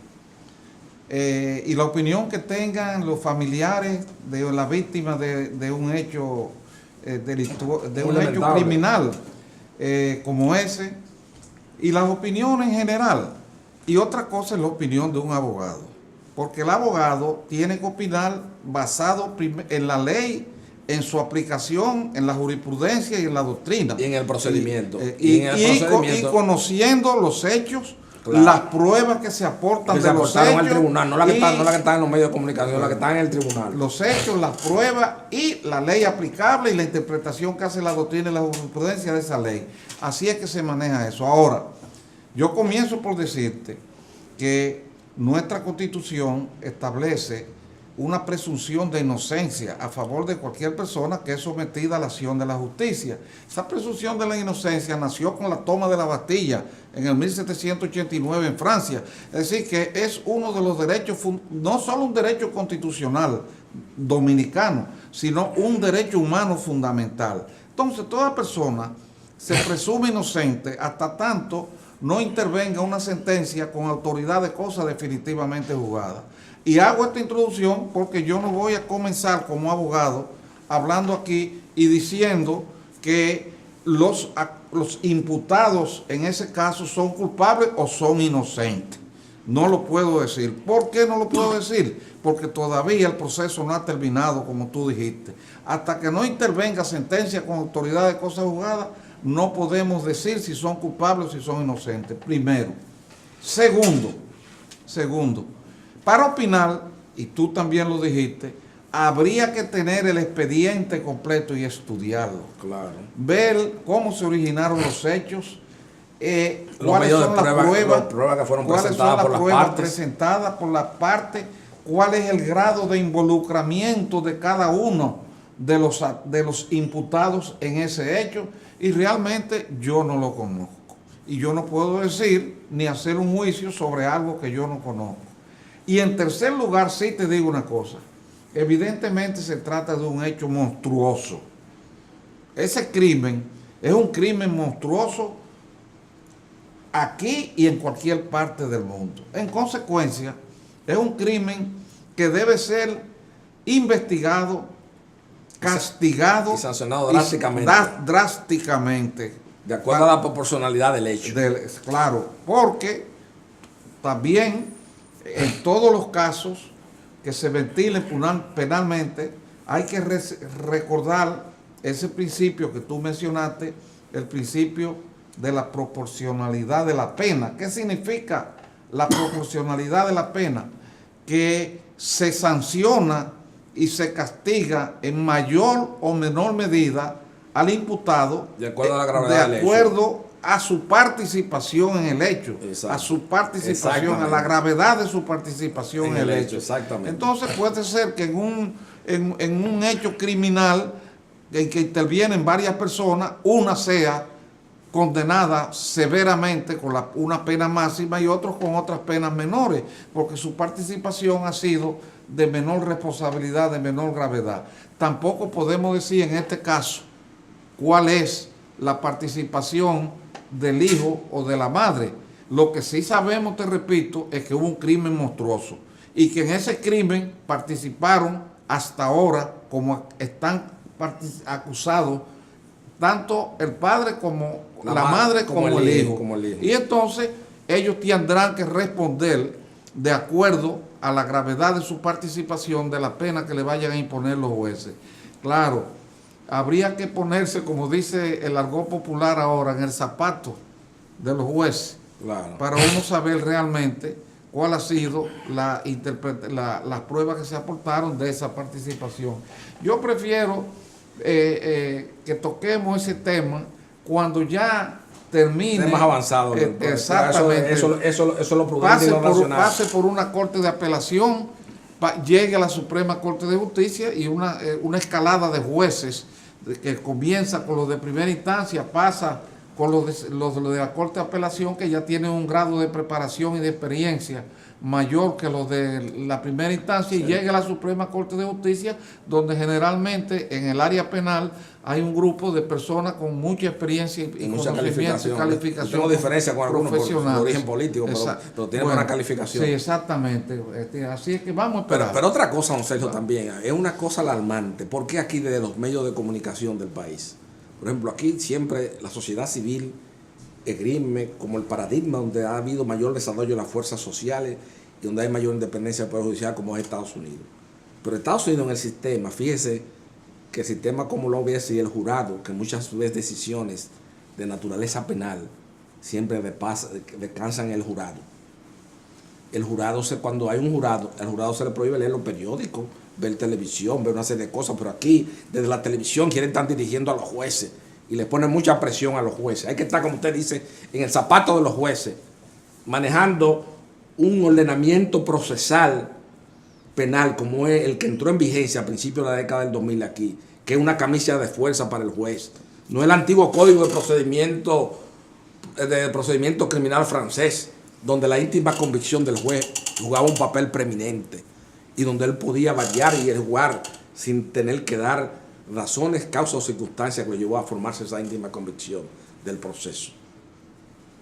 y la opinión que tengan los familiares de la víctima de un hecho hecho criminal como ese, y las opiniones en general. Y otra cosa es la opinión de un abogado, porque el abogado tiene que opinar basado en la ley, en su aplicación, en la jurisprudencia y en la doctrina. Y en el procedimiento. Y conociendo los hechos, claro, las pruebas que se aportan de los hechos. Al tribunal, no la que están en los medios de comunicación, la que están en el tribunal. Los hechos, las pruebas y la ley aplicable y la interpretación que hace la doctrina y la jurisprudencia de esa ley. Así es que se maneja eso. Ahora, yo comienzo por decirte que nuestra Constitución establece una presunción de inocencia a favor de cualquier persona que es sometida a la acción de la justicia. Esa presunción de la inocencia nació con la toma de la Bastilla en el 1789 en Francia. Es decir, que es uno de los derechos, no solo un derecho constitucional dominicano, sino un derecho humano fundamental. Entonces, toda persona se presume inocente hasta tanto no intervenga una sentencia con autoridad de cosa definitivamente juzgada. Y hago esta introducción porque yo no voy a comenzar como abogado hablando aquí y diciendo que los imputados en ese caso son culpables o son inocentes. No lo puedo decir. ¿Por qué no lo puedo decir? Porque todavía el proceso no ha terminado, como tú dijiste. Hasta que no intervenga sentencia con autoridad de cosa juzgada, no podemos decir si son culpables o si son inocentes. Primero. Segundo, para opinar, y tú también lo dijiste, habría que tener el expediente completo y estudiarlo. Claro. Ver cómo se originaron los hechos, cuáles son las pruebas que fueron presentadas por las partes, cuál es el grado de involucramiento de cada uno de los imputados en ese hecho, y realmente yo no lo conozco. Y yo no puedo decir ni hacer un juicio sobre algo que yo no conozco. Y en tercer lugar, sí te digo una cosa. Evidentemente se trata de un hecho monstruoso. Ese crimen es un crimen monstruoso aquí y en cualquier parte del mundo. En consecuencia, es un crimen que debe ser investigado, castigado y sancionado drásticamente. Drásticamente. De acuerdo a la proporcionalidad del hecho. Claro, porque también en todos los casos que se ventilen penalmente, hay que recordar ese principio que tú mencionaste, el principio de la proporcionalidad de la pena. ¿Qué significa la proporcionalidad de la pena? Que se sanciona y se castiga en mayor o menor medida al imputado de acuerdo a la gravedad del hecho, a su participación en el hecho. Exacto. A su participación, a la gravedad de su participación en el hecho. Exactamente. Entonces puede ser que en un hecho criminal en que intervienen varias personas, una sea condenada severamente con una pena máxima y otros con otras penas menores, porque su participación ha sido de menor responsabilidad, de menor gravedad. Tampoco podemos decir en este caso cuál es la participación del hijo o de la madre. Lo que sí sabemos, te repito, es que hubo un crimen monstruoso y que en ese crimen participaron hasta ahora, como están acusados, tanto el padre como la madre como el hijo. Y entonces ellos tendrán que responder de acuerdo a la gravedad de su participación de la pena que le vayan a imponer los jueces. Claro, habría que ponerse, como dice el argot popular ahora, en el zapato de los jueces, Claro. para uno saber realmente cuál ha sido las pruebas que se aportaron de esa participación. Yo prefiero que toquemos ese tema cuando ya termine. Más avanzado. Exactamente. Eso es lo prudente y lo racional. Pase por una corte de apelación, llegue a la Suprema Corte de Justicia y una escalada de jueces que comienza con los de primera instancia, pasa con los de la Corte de Apelación, que ya tienen un grado de preparación y de experiencia mayor que los de la primera instancia, y llega a la Suprema Corte de Justicia, donde generalmente en el área penal hay un grupo de personas con mucha experiencia y mucha conocimiento y calificación. Tengo diferencia con algunos por origen político, pero tienen buena calificación. Sí, exactamente. Así es que vamos a esperar. Pero otra cosa, don Sergio, también, es una cosa alarmante. ¿Por qué aquí desde los medios de comunicación del país? Por ejemplo, aquí siempre la sociedad civil esgrime como el paradigma donde ha habido mayor desarrollo de las fuerzas sociales y donde hay mayor independencia del Poder Judicial, como es Estados Unidos. Pero Estados Unidos en el sistema, fíjese que el sistema como lo hubiese y el jurado, que muchas veces decisiones de naturaleza penal siempre descansan en el jurado. El jurado, cuando hay un jurado, al jurado se le prohíbe leer los periódicos, ver televisión, ver una serie de cosas, pero aquí desde la televisión quieren estar dirigiendo a los jueces y le ponen mucha presión a los jueces. Hay que estar, como usted dice, en el zapato de los jueces, manejando un ordenamiento procesal penal como es el que entró en vigencia a principios de la década del 2000 aquí, que es una camisa de fuerza para el juez. No el antiguo código de procedimiento criminal francés, donde la íntima convicción del juez jugaba un papel preeminente y donde él podía variar y jugar sin tener que dar razones, causas o circunstancias que lo llevó a formarse esa íntima convicción del proceso.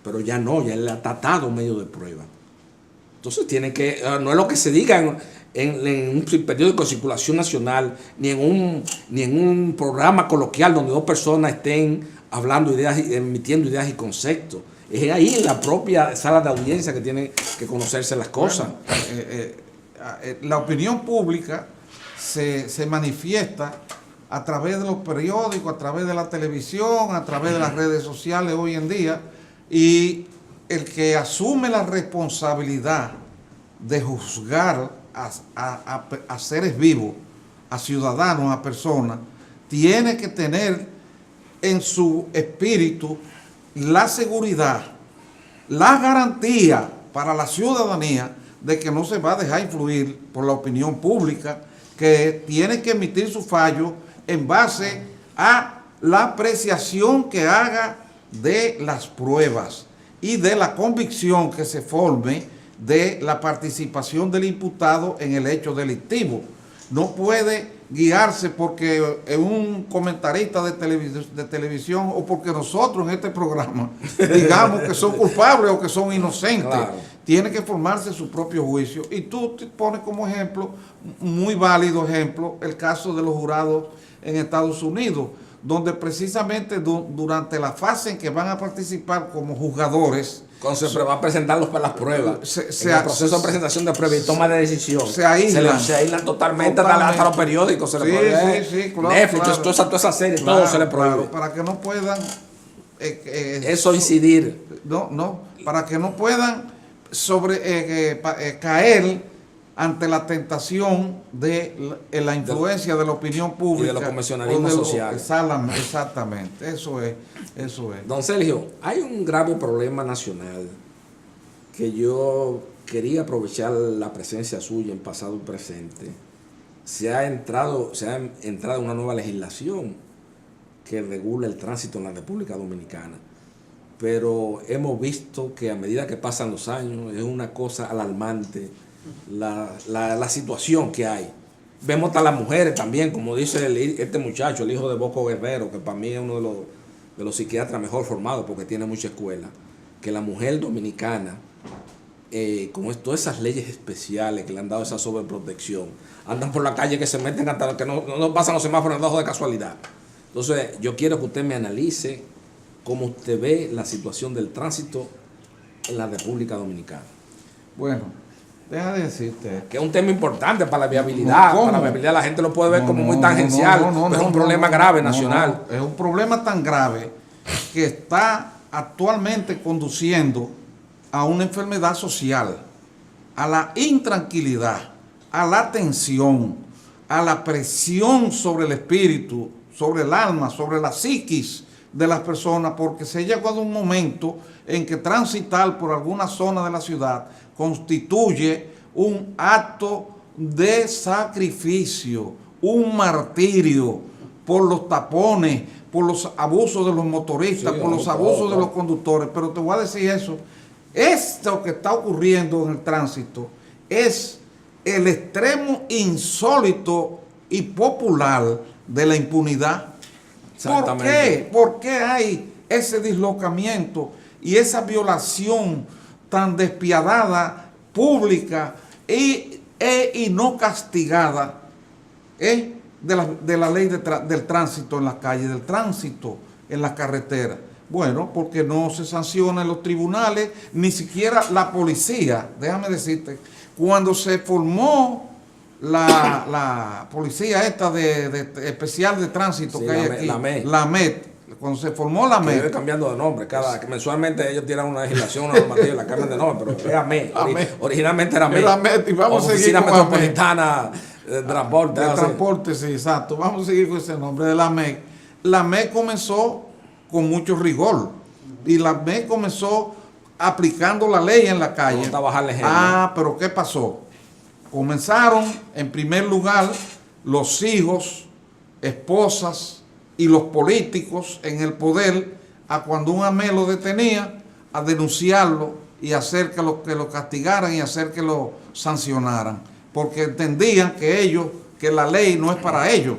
Pero ya no, ya él ha tratado medio de prueba. Entonces tiene que, no es lo que se diga en un periódico de circulación nacional, ni en un programa coloquial donde dos personas estén hablando ideas, emitiendo ideas y conceptos. Es ahí en la propia sala de audiencia que tienen que conocerse las cosas. Bueno, la opinión pública se manifiesta a través de los periódicos, a través de la televisión, a través de las redes sociales hoy en día, y el que asume la responsabilidad de juzgar a seres vivos, a ciudadanos, a personas, tiene que tener en su espíritu la seguridad, la garantía para la ciudadanía de que no se va a dejar influir por la opinión pública, que tiene que emitir su fallo en base a la apreciación que haga de las pruebas y de la convicción que se forme de la participación del imputado en el hecho delictivo. No puede guiarse porque es un comentarista de televisión o porque nosotros en este programa digamos que son culpables o que son inocentes. Claro. Tiene que formarse su propio juicio. Y tú te pones como ejemplo, muy válido ejemplo, el caso de los jurados en Estados Unidos, donde precisamente durante la fase en que van a participar como juzgadores, cuando se va a presentar las pruebas, en el proceso de presentación de pruebas y toma de decisión, se aíslan totalmente. Hasta los periódicos se le prohíbe. Sí, claro, Netflix, claro. toda esa serie, claro, todo se le prohíbe. Claro, para que no puedan... eso incidir. Para que no puedan caer ante la tentación de la influencia de la opinión pública. Y de los convencionalismos sociales. Exactamente, eso es. Don Sergio, hay un grave problema nacional que yo quería aprovechar la presencia suya en pasado y presente. Se ha entrado en una nueva legislación que regula el tránsito en la República Dominicana, pero hemos visto que a medida que pasan los años es una cosa alarmante la situación que hay. Vemos a las mujeres también, como dice este muchacho, el hijo de Bosco Guerrero, que para mí es uno de los psiquiatras mejor formados porque tiene mucha escuela, que la mujer dominicana, con todas esas leyes especiales que le han dado esa sobreprotección, andan por la calle que se meten hasta que no pasan los semáforos en ojo de casualidad. Entonces yo quiero que usted me analice cómo usted ve la situación del tránsito en la República Dominicana. Bueno, deja de decirte. Que es un tema importante para la viabilidad. ¿Cómo? Para la viabilidad la gente lo puede ver como muy No, tangencial, pero es un problema grave nacional. Es un problema tan grave que está actualmente conduciendo a una enfermedad social, a la intranquilidad, a la tensión, a la presión sobre el espíritu, sobre el alma, sobre la psiquis de las personas, porque se ha llegado a un momento en que transitar por alguna zona de la ciudad constituye un acto de sacrificio, un martirio por los tapones, por los abusos de los motoristas, por los abusos de los conductores. Pero te voy a decir eso, esto que está ocurriendo en el tránsito es el extremo insólito y popular de la impunidad. ¿Por qué? ¿Por qué hay ese dislocamiento y esa violación tan despiadada, pública y no castigada de la ley del tránsito en las calles, del tránsito en las carreteras? Bueno, porque no se sanciona en los tribunales, ni siquiera la policía. Déjame decirte, cuando se formó la policía esta de especial de tránsito, sí, que hay aquí, la MET, cuando se formó la MET, cambiando de nombre, que mensualmente ellos tiran una legislación, una normativa, la cambian de nombre, pero era MET. Originalmente era MET. Y vamos a seguir Oficina Metropolitana de Transporte. De transporte, sí, exacto. Vamos a seguir con ese nombre de la MET. La MET comenzó con mucho rigor y la MET comenzó aplicando la ley en la calle. Pero ¿qué pasó? Comenzaron, en primer lugar, los hijos, esposas y los políticos en el poder, a cuando un AME lo detenía, a denunciarlo y hacer que lo castigaran y hacer que lo sancionaran. Porque entendían que la ley no es para ellos,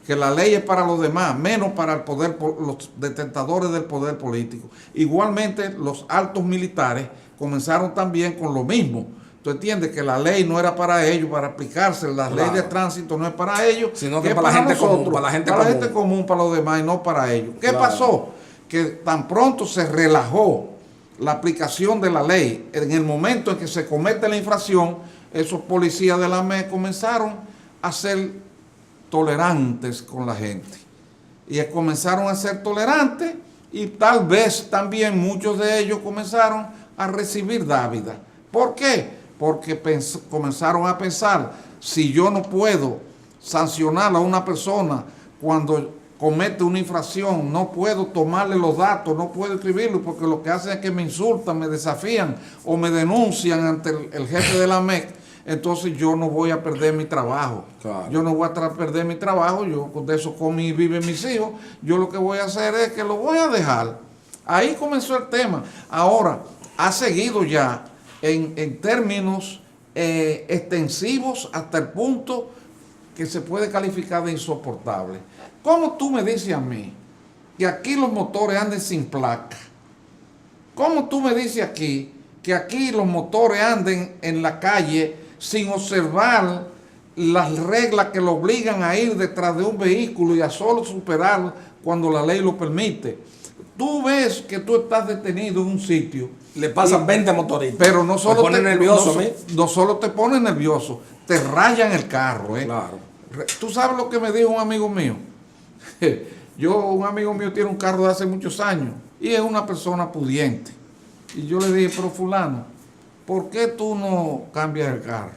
que la ley es para los demás, menos para el poder, los detentadores del poder político. Igualmente, los altos militares comenzaron también con lo mismo. Tú entiendes que la ley no era para ellos, para aplicarse, la ley de tránsito no es para ellos, sino que para la gente común, para la gente común, para los demás y no para ellos. ¿Qué pasó? Que tan pronto se relajó la aplicación de la ley, en el momento en que se comete la infracción, esos policías de la ME comenzaron a ser tolerantes con la gente. Y comenzaron a ser tolerantes y tal vez también muchos de ellos comenzaron a recibir dávidas. ¿Por qué? Porque comenzaron a pensar, si yo no puedo sancionar a una persona cuando comete una infracción, no puedo tomarle los datos, no puedo escribirlo, porque lo que hacen es que me insultan, me desafían o me denuncian ante el jefe de la MEC, entonces yo no voy a perder mi trabajo. Claro. Yo no voy a perder mi trabajo, yo de eso como y viven mis hijos, yo lo que voy a hacer es que lo voy a dejar. Ahí comenzó el tema. Ahora, ha seguido ya en términos extensivos hasta el punto que se puede calificar de insoportable. ¿Cómo tú me dices a mí que aquí los motores anden sin placa? ¿Cómo tú me dices aquí que aquí los motores anden en la calle sin observar las reglas que lo obligan a ir detrás de un vehículo y a solo superar cuando la ley lo permite? Tú ves que tú estás detenido en un sitio, le pasan 20 motoristas, pero no solo te pone nervioso, no solo te pone nervioso, te rayan el carro. Claro. ¿Tú sabes lo que me dijo un amigo mío? Un amigo mío tiene un carro de hace muchos años y es una persona pudiente. Y yo le dije, pero fulano, ¿por qué tú no cambias el carro?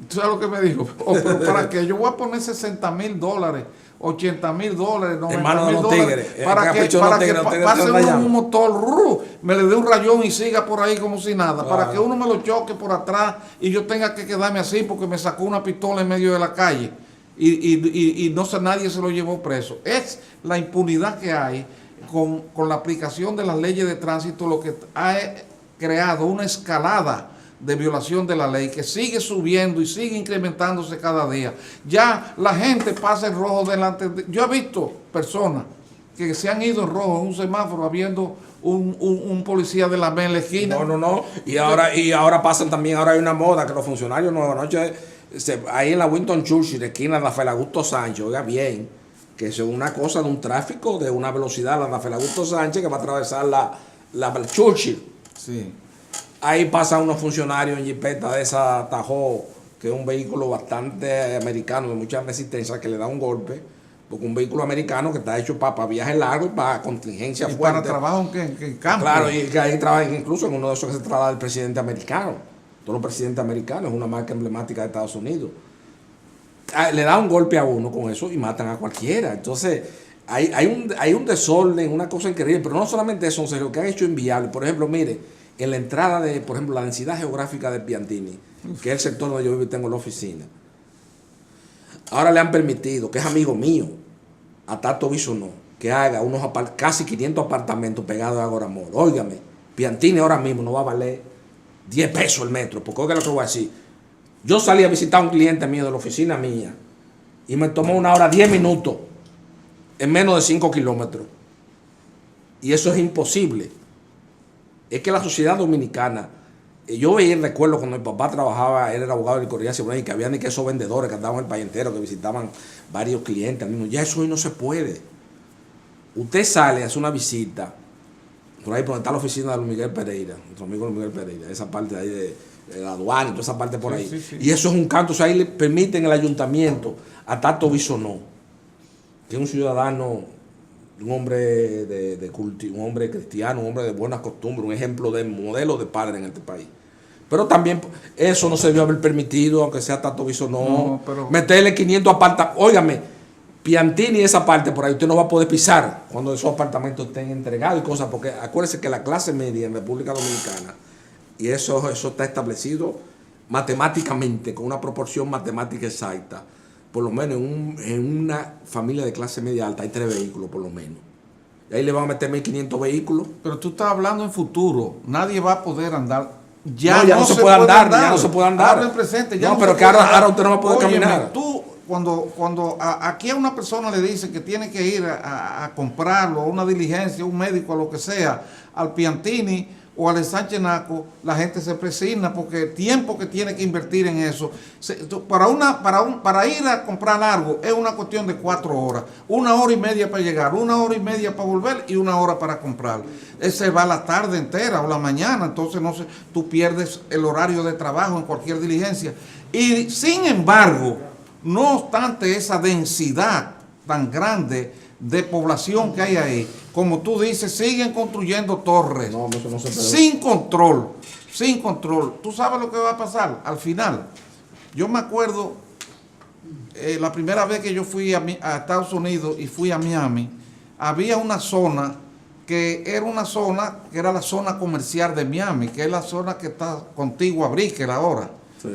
¿Tú sabes lo que me dijo? Pero ¿para qué? Yo voy a poner $60,000, $80,000, $90,000 para que pase un motor, me le dé un rayón y siga por ahí como si nada, claro, para que uno me lo choque por atrás y yo tenga que quedarme así porque me sacó una pistola en medio de la calle y no sé, nadie se lo llevó preso. Es la impunidad que hay con la aplicación de las leyes de tránsito, lo que ha creado una escalada de violación de la ley que sigue subiendo y sigue incrementándose cada día. Ya la gente pasa en rojo delante yo he visto personas que se han ido en rojo en un semáforo habiendo un policía de la ME en la esquina. No. Y ahora pasan también, ahora hay una moda que los funcionarios anoche, ahí en la Winston Churchill, esquina de Rafael Augusto Sánchez, oiga bien, que es una cosa de un tráfico de una velocidad, la Rafael Augusto Sánchez, que va a atravesar la Churchill. Sí. Ahí pasan unos funcionarios en jipeta de esa Tahoe, que es un vehículo bastante americano, de mucha resistencia, que le da un golpe, porque un vehículo americano que está hecho para viajes largos y para contingencia Y fuerte. para trabajo en campo. Claro, y que ahí trabajan incluso en uno de esos que se trata del presidente americano. Todos los presidentes americanos, es una marca emblemática de Estados Unidos. Le da un golpe a uno con eso y matan a cualquiera. Entonces, hay un desorden, una cosa increíble, pero no solamente eso, lo que han hecho inviable. Por ejemplo, mire, en la entrada de, por ejemplo, la densidad geográfica de Piantini, que es el sector donde yo vivo y tengo la oficina. Ahora le han permitido, que es amigo mío, a Tato Bisonó, que haga unos casi 500 apartamentos pegados a Agoramor. Óigame, Piantini ahora mismo no va a valer 10 pesos el metro, porque oiga lo que voy a decir. Yo salí a visitar a un cliente mío de la oficina mía y me tomó 1 hora 10 minutos en menos de 5 kilómetros. Y eso es imposible. Es que la sociedad dominicana, yo veía el recuerdo cuando mi papá trabajaba, él era abogado de Correa y que había ni que esos vendedores que andaban en el país entero, que visitaban varios clientes al mismo. Ya eso hoy no se puede. Usted sale, hace una visita, por ahí por donde está la oficina de Luis Miguel Pereira, nuestro amigo Luis Miguel Pereira, esa parte de ahí de la aduana y toda esa parte por ahí. Sí, sí. Y eso es un canto, o sea, ahí le permiten el ayuntamiento a Tato Bisonó, que es un ciudadano, un hombre un hombre cristiano, un hombre de buenas costumbres, un ejemplo de modelo de padre en este país. Pero también eso no se debió haber permitido, aunque sea Tato Bisonó, No, pero meterle 500 apartamentos. Óigame, Piantini, esa parte por ahí, usted no va a poder pisar cuando esos apartamentos estén entregados y cosas, porque acuérdese que la clase media en República Dominicana, y eso está establecido matemáticamente, con una proporción matemática exacta, por lo menos en una familia de clase media alta hay 3 vehículos por lo menos. Y ahí le van a meter 1.500 vehículos. Pero tú estás hablando en futuro. Nadie va a poder andar. Ya no se puede andar, ya no se puede andar. Habla en presente, ya no, no pero se que puede ahora andar. usted no va a poder Óyeme, caminar. Tú, cuando aquí a una persona le dicen que tiene que ir a comprarlo, a una diligencia, a un médico, a lo que sea, al Piantini o al Sánchez Naco, la gente se presigna porque el tiempo que tiene que invertir en eso, para ir a comprar algo es una cuestión de 4 horas, 1 hora y media para llegar, 1 hora y media para volver y 1 hora para comprar. Ese va la tarde entera o la mañana, entonces no sé, tú pierdes el horario de trabajo en cualquier diligencia. Y sin embargo, no obstante esa densidad tan grande de población que hay ahí, como tú dices, siguen construyendo torres No, eso no se puede. sin control, sin control. ¿Tú sabes lo que va a pasar al final? Yo me acuerdo la primera vez que yo fui a Estados Unidos y fui a Miami, había una zona que era la zona comercial de Miami, que es la zona que está contigua a Brickell ahora. Sí.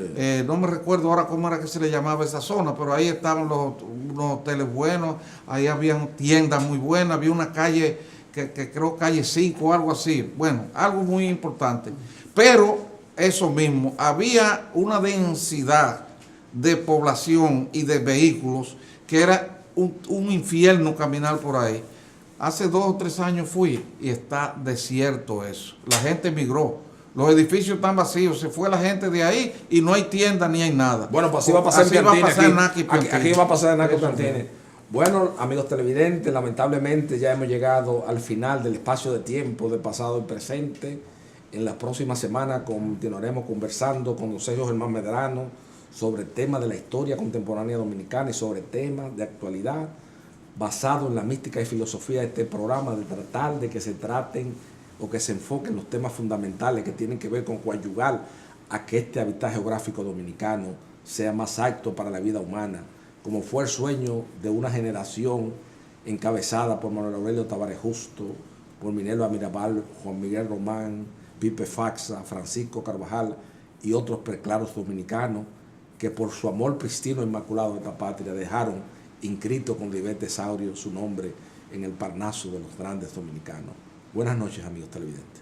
No me recuerdo ahora cómo era que se le llamaba esa zona, pero ahí estaban unos hoteles buenos, ahí había tiendas muy buenas, había una calle que creo calle 5 o algo así, bueno, algo muy importante. Pero eso mismo, había una densidad de población y de vehículos que era un infierno caminar por ahí. Hace 2 o 3 años fui y está desierto eso, la gente emigró. Los edificios están vacíos, se fue la gente de ahí y no hay tienda ni hay nada. Bueno, pues así va a pasar en Piantini. Piantini. Aquí va a pasar en Naco Piantini. Bueno, amigos televidentes, lamentablemente ya hemos llegado al final del espacio de tiempo de pasado y presente. En las próximas semanas continuaremos conversando con don Sergio Germán Medrano sobre temas de la historia contemporánea dominicana y sobre temas de actualidad basado en la mística y filosofía de este programa, de tratar de que se traten o que se enfoquen los temas fundamentales que tienen que ver con coadyuvar a que este hábitat geográfico dominicano sea más apto para la vida humana, como fue el sueño de una generación encabezada por Manuel Aurelio Tavares Justo, por Minerva Mirabal, Juan Miguel Román, Pipe Faxa, Francisco Carvajal y otros preclaros dominicanos que por su amor pristino e inmaculado de esta patria dejaron inscrito con libete saurio su nombre en el Parnaso de los grandes dominicanos. Buenas noches, amigos televidentes.